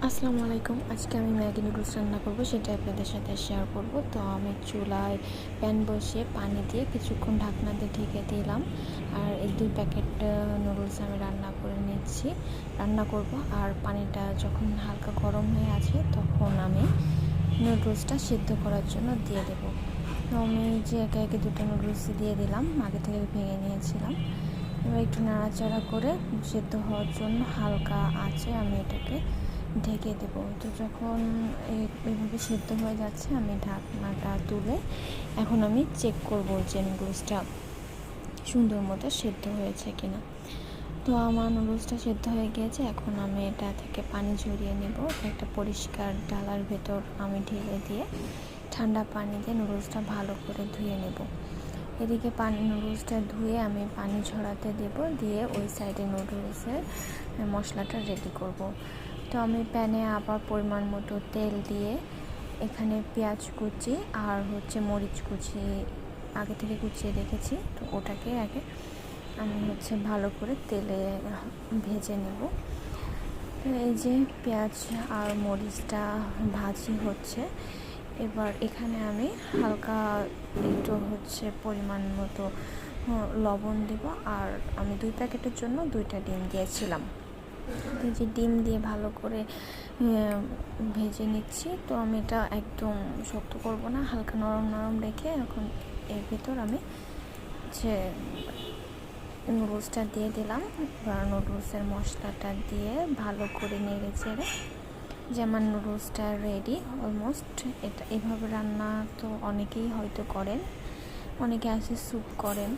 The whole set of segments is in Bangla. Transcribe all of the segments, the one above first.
আসসালামু আলাইকুম। আজকে আমি ম্যাগি নুডলস রান্না করব, সেটা আপনাদের সাথে শেয়ার করব। তো আমি চুলায় প্যান বসিয়ে পানি দিয়ে কিছুক্ষণ ঢাকনা দিয়ে ঢেকে দিলাম। আর এই 2 প্যাকেট নুডলস আমি রান্না করব। আর পানিটা যখন হালকা গরম হয়ে আছে তখন আমি নুডলসটা সিদ্ধ করার জন্য দিয়ে দেব। তো আমি যে একে একে 2টা নুডলস দিয়ে দিলাম, আগে থেকে ভেঙে নিয়েছিলাম। এবার একটু নাড়াচাড়া করে সিদ্ধ হওয়ার জন্য হালকা আঁচে আমি এটাকে ঢেকে দেব। তো যখন এইভাবে সেদ্ধ হয়ে যাচ্ছে, আমি ঢাকনাটা তুলে এখন আমি চেক করব যে নুডলসটা সুন্দর মতো সেদ্ধ হয়েছে কিনা। তো আমার নুডলসটা সেদ্ধ হয়ে গিয়েছে। এখন আমি এটা থেকে পানি ঝরিয়ে নেব। একটা পরিষ্কার ডালার ভেতর আমি ঢেলে দিয়ে ঠান্ডা পানি দিয়ে নুডলসটা ভালো করে ধুয়ে নেব। এদিকে নুডলসটা ধুয়ে আমি পানি ঝরাতে দেব, দিয়ে ওই সাইডে নুডলসের মশলাটা রেডি করব। তো আমি প্যানে আবার পরিমাণ মতো তেল দিয়ে এখানে পেঁয়াজ কুচি আর মরিচ কুচি আগে থেকে কুচিয়ে রেখেছি। তো ওটাকে আগে আমি ভালো করে তেলে ভেজে নেব। তো এই যে পেঁয়াজ আর মরিচটা ভাজি হচ্ছে। এবার এখানে আমি হালকা একটু পরিমাণ মতো লবণ দেব। আর আমি 2 প্যাকেটের জন্য 2টা ডিম দিয়েছিলাম। এই যে ডিম দিয়ে ভালো করে ভেজে নিচ্ছি। তো আমি এটা একদম শক্ত করব না, হালকা নরম নরম রেখে এখন এর ভিতর আমি নুডলসটা দিয়ে দিলাম। বা নুডলসের মশলাটা দিয়ে ভালো করে নেড়ে চেড়ে যেমন নুডলসটা রেডি অলমোস্ট। এটা এভাবে রান্না তো অনেকেই হয়তো করেন, অনেকে আছে স্যুপ করেন।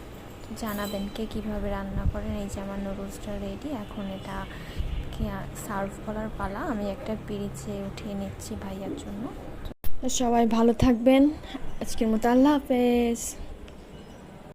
জানাবেন কে কীভাবে রান্না করেন। এই যে আমার নুডলসটা রেডি। এখন এটা সার্ভ করার পালা। আমি একটা পিরিচে উঠিয়ে নিচ্ছি ভাইয়ার জন্য। সবাই ভালো থাকবেন। আজকের মতো আল্লাহ হাফেজ।